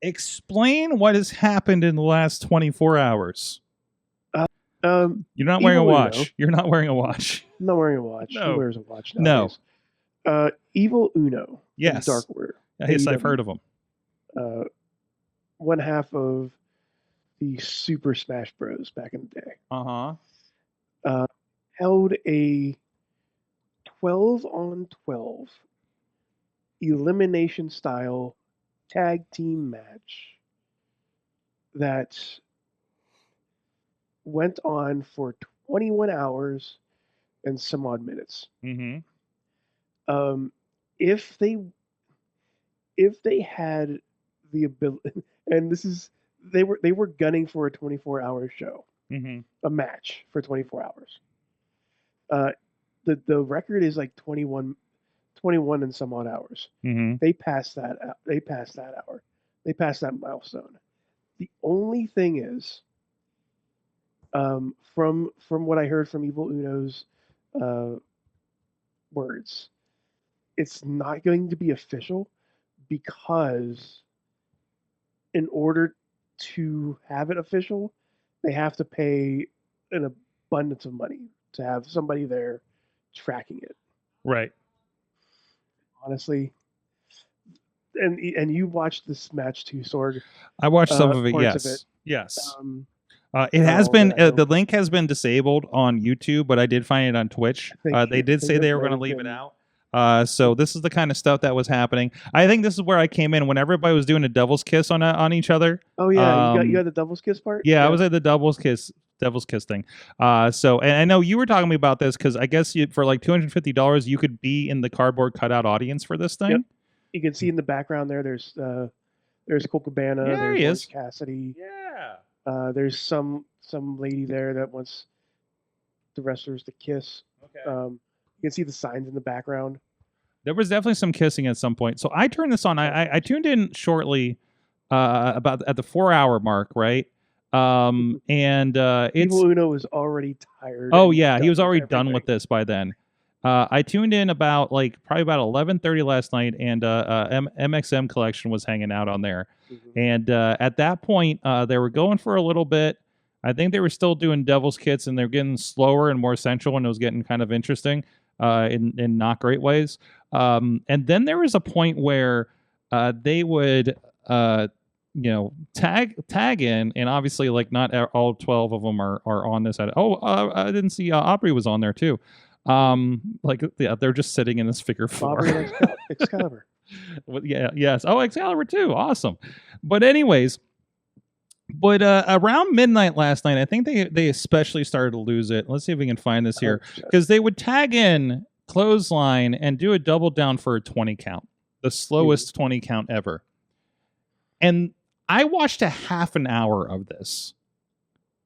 Explain what has happened in the last 24 hours. You're not wearing a watch. Uno. You're not wearing a watch. I'm not wearing a watch. No. Who wears a watch nowadays? No. Evil Uno. Yes. Darkware. Yes, I've heard of them. One half of the Super Smash Bros. Back in the day. Held a 12-on-12 elimination style tag team match that went on for 21 hours and some odd minutes. If they had the ability, and they were gunning for a 24-hour show, a match for 24 hours. The record is like 21 and some odd hours. They passed that out. They passed that hour. They passed that milestone. The only thing is, from what I heard from Evil Uno's words, it's not going to be official because in order to have it official, they have to pay an abundance of money to have somebody there tracking it. Right. Honestly. And you watched this match too, Sorg. I watched some of it, yes. Yes. It has been, the link has been disabled on YouTube, but I did find it on Twitch. They did say they were going to leave it out. So this is the kind of stuff that was happening. I think this is where I came in when everybody was doing a devil's kiss on each other. Oh yeah, you got the devil's kiss part? Yeah, I was at the devil's kiss thing. So, and I know you were talking to me about this because I guess for like $250 you could be in the cardboard cutout audience for this thing. Yep. You can see in the background there's Colt Cabana, there's Cassidy. Yeah. There's some lady there that wants the wrestlers to kiss. Okay. You can see the signs in the background. There was definitely some kissing at some point. So I turned this on. I tuned in shortly about at the 4-hour mark, right? And Evil Uno was already tired. Oh yeah, he was already done with this by then. I tuned in about probably about 11:30 last night, and MXM Collection was hanging out on there. And at that point, they were going for a little bit. I think they were still doing Devil's Kits, and they're getting slower and more sensual, and it was getting kind of interesting in not great ways. And then there was a point where they would tag in, and obviously not all 12 of them are on this. I didn't see Aubrey was on there too. They're just sitting in this figure 4. Aubrey Excalibur. Yes. Oh, Excalibur too. Awesome. But anyways, around midnight last night, I think they especially started to lose it. Let's see if we can find this here, because they would tag in, clothesline, and do a double down for a 20 count, the slowest 20 count ever. And I watched a half an hour of this,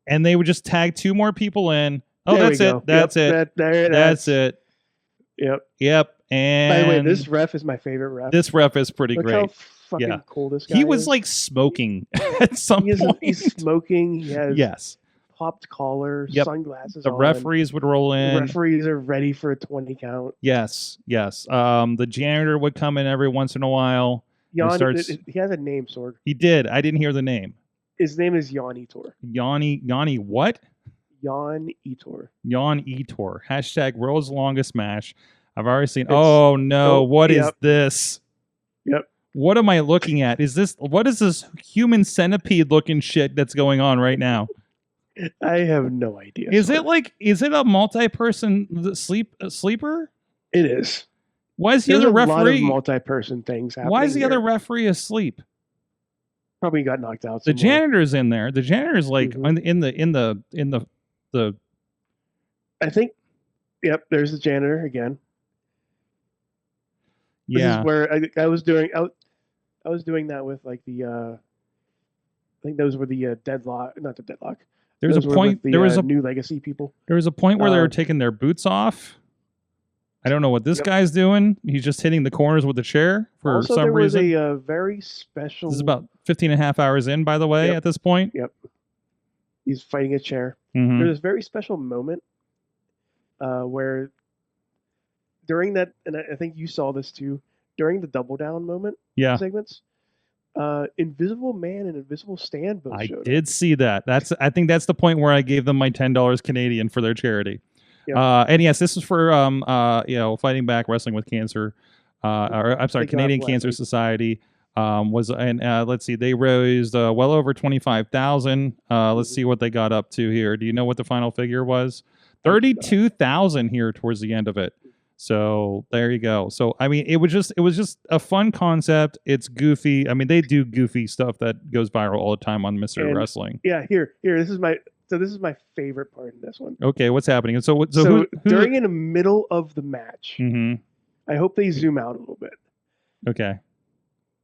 and they would just tag 2 more people in. Oh, that's it. That's it. That's it. Yep. And by the way, this ref is my favorite ref. This ref is pretty great. How fucking cool this guy He was is. Smoking at some point. He's smoking. He has popped collar, sunglasses. The referees would roll in. The referees are ready for a 20 count. Yes. The janitor would come in every once in a while. He has a name, Sorg. He did. I didn't hear the name. His name is Yanni Tor. Yanni what? Yan Etor. Yan Etor. Hashtag world's longest match. I've already seen. Oh no! What is this? Yep. What am I looking at? What is this human centipede looking shit that's going on right now? I have no idea. Is it a multi-person sleeper? It is. Why is the other referee? There's a lot of multi-person things happening. Why is the other referee asleep? Probably got knocked out. The janitor's in there. The janitor's in the. I think. Yep. There's the janitor again. This is where I was doing. I was doing that with the. I think those were the deadlock, not the deadlock. There's a point. There was a new legacy people. There was a point where they were taking their boots off. I don't know what this guy's doing. He's just hitting the corners with the chair for also, some reason. There was a very special. This is about 15 and a half hours in, by the way, at this point. Yep. He's fighting a chair. Mm-hmm. There's this very special moment where during that, and I think you saw this too, during the double down moment segments, Invisible Man and Invisible Stan both I showed did see that. I think that's the point where I gave them my $10 Canadian for their charity. Yep. And yes, this is for fighting back, wrestling with cancer. Or I'm sorry, Canadian Cancer Society. Let's see, they raised well over 25,000. Let's see what they got up to here. Do you know what the final figure was? 32,000 here towards the end of it. So there you go. So I mean, it was just a fun concept. It's goofy. I mean, they do goofy stuff that goes viral all the time on Mr. Wrestling. Yeah, here. This is my favorite part in this one. Okay, what's happening? So during in the middle of the match, I hope they zoom out a little bit. Okay.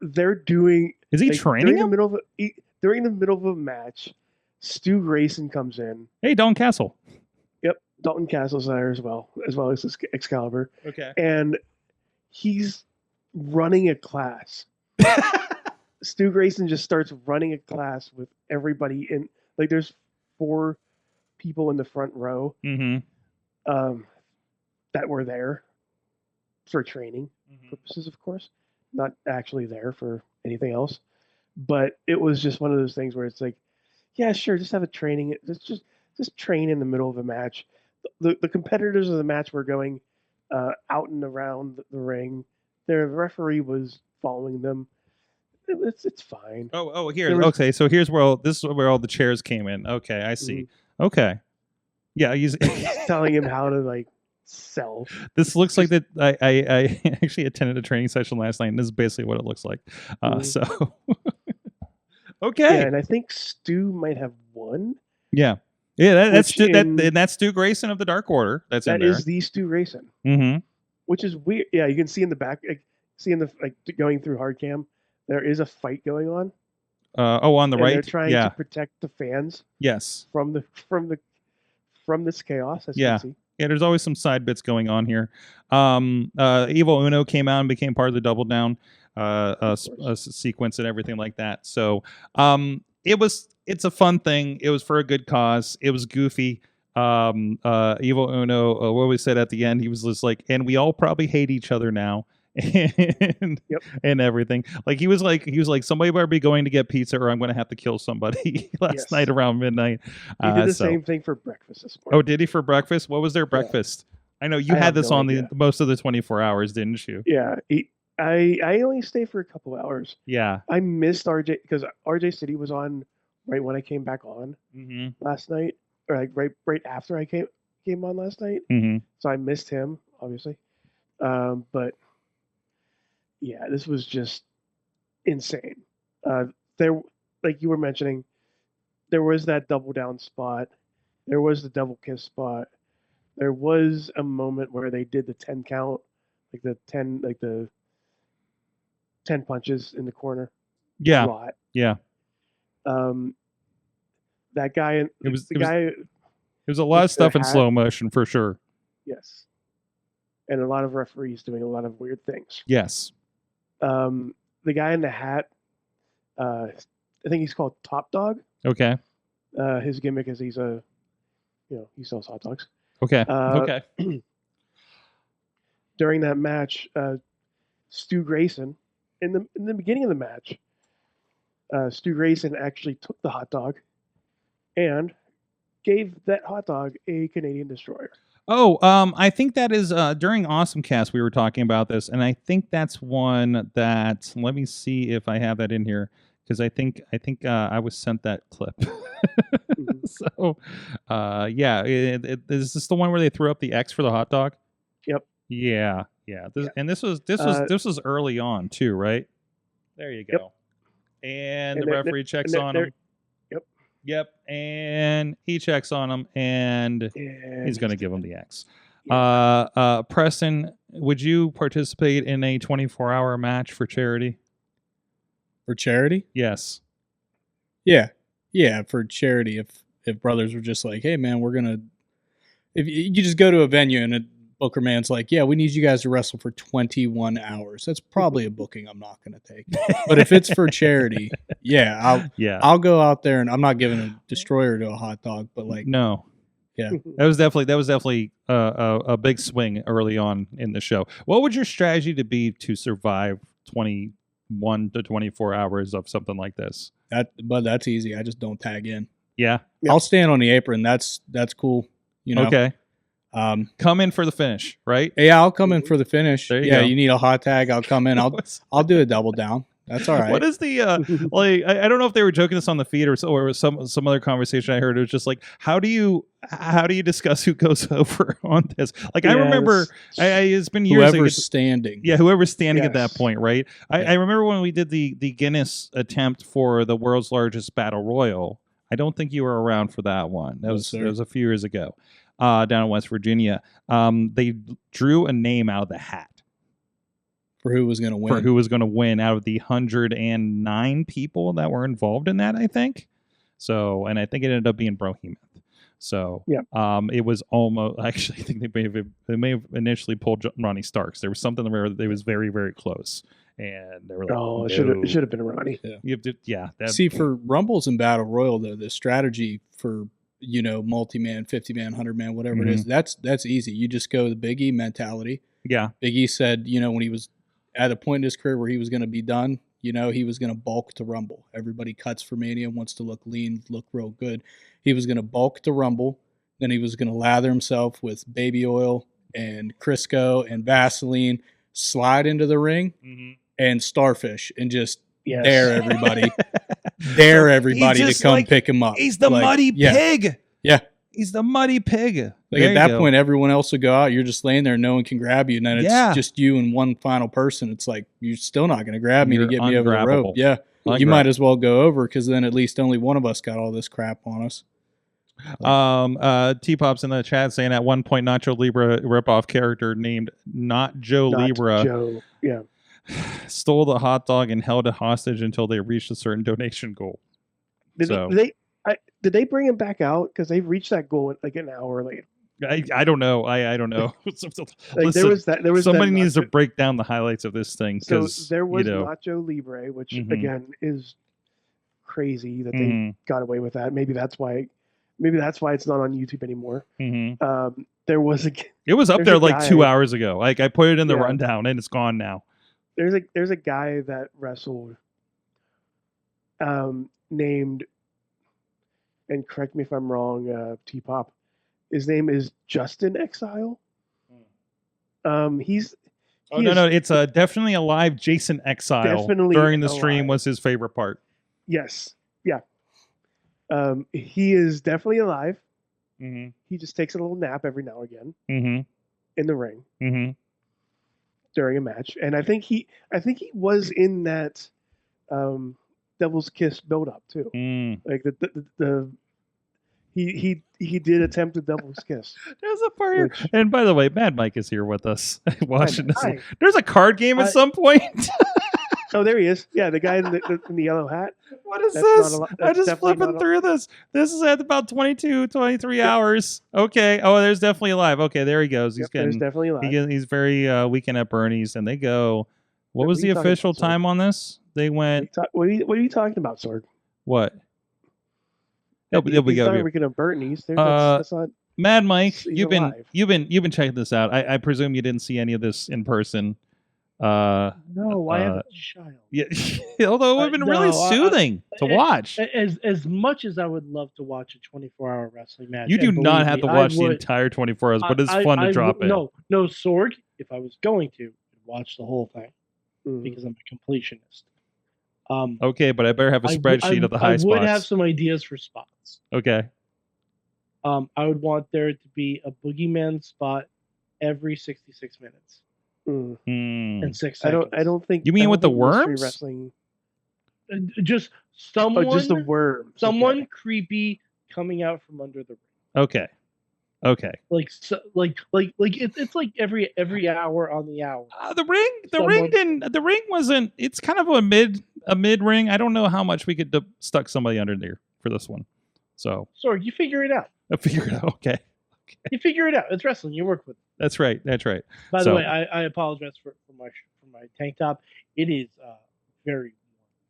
They're doing. Is he training him? During the middle of a match, Stu Grayson comes in. Hey, Don Castle. Yep, Dalton Castle's there as well as Excalibur. Okay. And he's running a class. Stu Grayson just starts running a class with everybody in. Like, there's 4 people in the front row that were there for training purposes, of course. Not actually there for anything else. But it was just one of those things where it's like, yeah, sure, just have a training. Just train in the middle of a match. The competitors of the match were going out and around the ring. Their referee was following them. It's fine. Okay, so here's where this is where all the chairs came in. Okay, I see. Okay, yeah, he's telling him how to like sell. This looks like that. I actually attended a training session last night, and this is basically what it looks like. So okay, yeah, and I think Stu might have won. Yeah, that's Stu Grayson of the Dark Order. That is the Stu Grayson. Which is weird. Yeah, you can see in the back, going through hard cam. There is a fight going on. On the right. They're trying to protect the fans. Yes. From this chaos. As you can see. Yeah, there's always some side bits going on here. Evil Uno came out and became part of the Double Down sequence and everything like that. So it's a fun thing. It was for a good cause. It was goofy. Evil Uno, what we said at the end, he was just like, and we all probably hate each other now. And everything. Like he was like somebody better be going to get pizza or I'm going to have to kill somebody last night around midnight. He did the same thing for breakfast this morning. Oh, did he for breakfast? What was their breakfast? I know you had this on the most of the 24 hours, didn't you? Yeah. I only stayed for a couple hours. Yeah. I missed RJ because RJ City was on right when I came back on last night, or like right after I came on last night. So I missed him, obviously. But yeah, this was just insane. There, like you were mentioning, there was that double down spot. There was the double kiss spot. There was a moment where they did the 10 count, like the 10 punches in the corner. Yeah. A lot. Yeah. That guy. It was a lot of stuff in slow motion for sure. Yes. And a lot of referees doing a lot of weird things. Yes. The guy in the hat, I think he's called Top Dog. Okay. His gimmick is he sells hot dogs. Okay. Okay. During that match, Stu Grayson, in the beginning of the match, Stu Grayson actually took the hot dog and gave that hot dog a Canadian Destroyer. Oh, I think that is during Awesome Cast we were talking about this, and I think that's one that. Let me see if I have that in here because I think I was sent that clip. So, yeah, is this the one where they threw up the X for the hot dog? Yep. Yeah. And this was early on too, right? There you go. Yep. And the referee checks on him. Yep, and he checks on him, and he's going to give him the X. Yeah. Preston, would you participate in a 24-hour match for charity? For charity? Yes. Yeah, for charity. If brothers were just like, hey, man, if you just go to a venue and a booker man's like, yeah, we need you guys to wrestle for 21 hours. That's probably a booking I'm not going to take. But if it's for charity, I'll go out there and I'm not giving a destroyer to a hot dog, but like, no. Yeah, that was definitely a big swing early on in the show. What would your strategy to be to survive 20 1 to 24 hours of something like this. But that's easy. I just don't tag in. Yeah. I'll stand on the apron. That's cool. You know. Okay. Come in for the finish, right? Yeah, I'll come in for the finish. There you go. You need a hot tag. I'll come in. I'll do a double down. That's all right. What is the like? I don't know if they were joking this on the feed or some other conversation I heard. It was just like, how do you discuss who goes over on this? Like, I remember, it's been years. Whoever's standing. Yeah, whoever's standing at that point, right? I remember when we did the Guinness attempt for the world's largest battle royal. I don't think you were around for that one. That was a few years ago, down in West Virginia. They drew a name out of the hat. For who was going to win. For who was going to win out of the 109 people that were involved in that, I think. So, and I think it ended up being Brohemoth. So, it was almost, actually, I think they may have initially pulled Ronnie Starks. There was something where it was very, very close. And they were like, oh, it should have been Ronnie. Yeah. See, for Rumbles and Battle Royal, though, the strategy for, multi-man, 50-man, 100-man, whatever it is, that's easy. You just go the Big E mentality. Yeah. Big E said, when he was at a point in his career where he was going to be done, he was going to bulk to Rumble. Everybody cuts for Mania, wants to look lean, look real good. He was going to bulk to Rumble. Then he was going to lather himself with baby oil and Crisco and Vaseline, slide into the ring and starfish and just dare everybody. To come pick him up. He's the muddy pig. Yeah. He's the muddy pig. Like at that point, everyone else will go out. You're just laying there. No one can grab you. And then it's just you and one final person. It's like, you're still not going to grab me to get me over the rope. Yeah. You might as well go over because then at least only one of us got all this crap on us. T-Pop's in the chat saying at one point Nacho Libre ripoff character named Not Joe Libre stole the hot dog and held it hostage until they reached a certain donation goal. Did they bring him back out? Because they've reached that goal like an hour later. I don't know. I don't know. Listen, there was somebody needs to break down the highlights of this thing. So there was Nacho Libre, which again is crazy that they got away with that. Maybe that's why it's not on YouTube anymore. There was it was up there like 2 hours ago. Like I put it in the rundown and it's gone now. There's a guy that wrestled named, and correct me if I'm wrong, T-Pop. His name is Justin Exile. It's definitely alive. Jason Exile during the stream was his favorite part. Yes, yeah. He is definitely alive. He just takes a little nap every now and again in the ring during a match, and I think he was in that Devil's Kiss build up too. Like he did attempt a Devil's Kiss. There's a part, and by the way, Mad Mike is here with us watching this. There's a card game at some point. Oh, there he is. Yeah, the guy in the yellow hat. What is this? I just flipping through this. This is at about 22, 23 hours. Okay. Oh, there's definitely alive. Okay, there he goes. There's definitely alive. He's very Weekend at Bernie's, and they go. What was the official time on this? They went. What are you talking about, Sorg? What? He'll be Weekend at Bernie's. That's not. Mad Mike, you've been checking this out. I presume you didn't see any of this in person. No, I have a child. Yeah, although it would have been really soothing to watch. As much as I would love to watch a 24-hour wrestling match, you do not have to watch the entire 24 hours, but it's fun to drop in. No, Sorg. If I was going to, I'd watch the whole thing because I'm a completionist. Okay, but I better have a spreadsheet of the high spots. I would have some ideas for spots. Okay. I would want there to be a boogeyman spot every 66 minutes. And 6 seconds. I don't think. You mean with the worms? Wrestling. Just someone. Just the worms. Someone creepy coming out from under the ring. Okay. It's like every hour on the hour. The ring wasn't. It's kind of a mid ring. I don't know how much we could stuck somebody under there for this one. So. Sorry, you figure it out. I figure it out. Okay. You figure it out. It's wrestling. You work with it. That's right. By the way, I apologize for my tank top. It is very warm.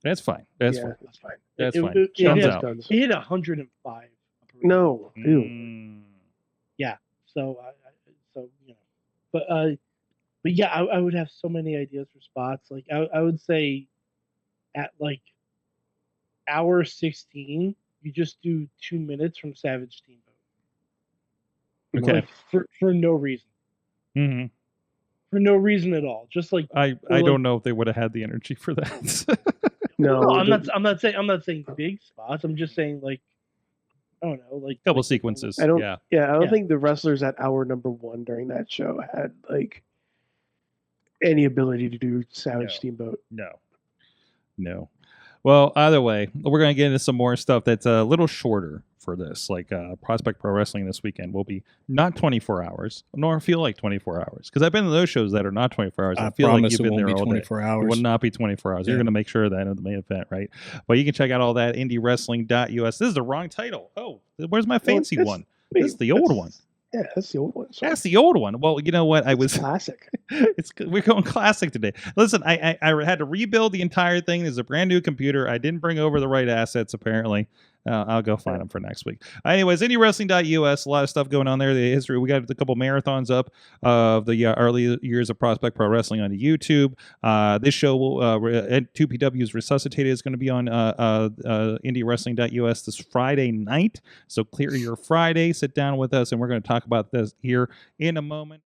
That's fine. That's fine. That's fine. It hit 105. No. Yeah. So but yeah, I would have so many ideas for spots. Like I would say at like hour 16, you just do 2 minutes from Savage Steamboat. Okay. Like, for no reason. Mm-hmm. For no reason at all. Just like I don't know if they would have had the energy for that. No, I'm not saying big spots. I'm just saying like I don't know, like couple sequences. I don't. Yeah. Yeah, I don't think the wrestlers at hour number 1 during that show had like any ability to do Savage Steamboat. No. Well, either way, we're going to get into some more stuff that's a little shorter for this. Like Prospect Pro Wrestling this weekend will be not 24 hours, nor feel like 24 hours. Because I've been to those shows that are not 24 hours. I feel like you've been there all 24 day. Hours. It will not be 24 hours. Yeah. You're going to make sure that in the main event, right? But you can check out all that indiewrestling.us. This is the wrong title. Oh, where's my fancy one? This is the old one. Yeah, that's the old one. Sorry. That's the old one. Well, you know what? It's classic. We're going classic today. Listen, I had to rebuild the entire thing. There's a brand new computer. I didn't bring over the right assets, apparently. I'll go find them for next week. Anyways, indiewrestling.us, a lot of stuff going on there. The history, we got a couple marathons up of the early years of Prospect Pro Wrestling on YouTube. This show will 2PW's Resuscitated is going to be on indiewrestling.us this Friday night. So clear your Friday, sit down with us, and we're going to talk about this here in a moment.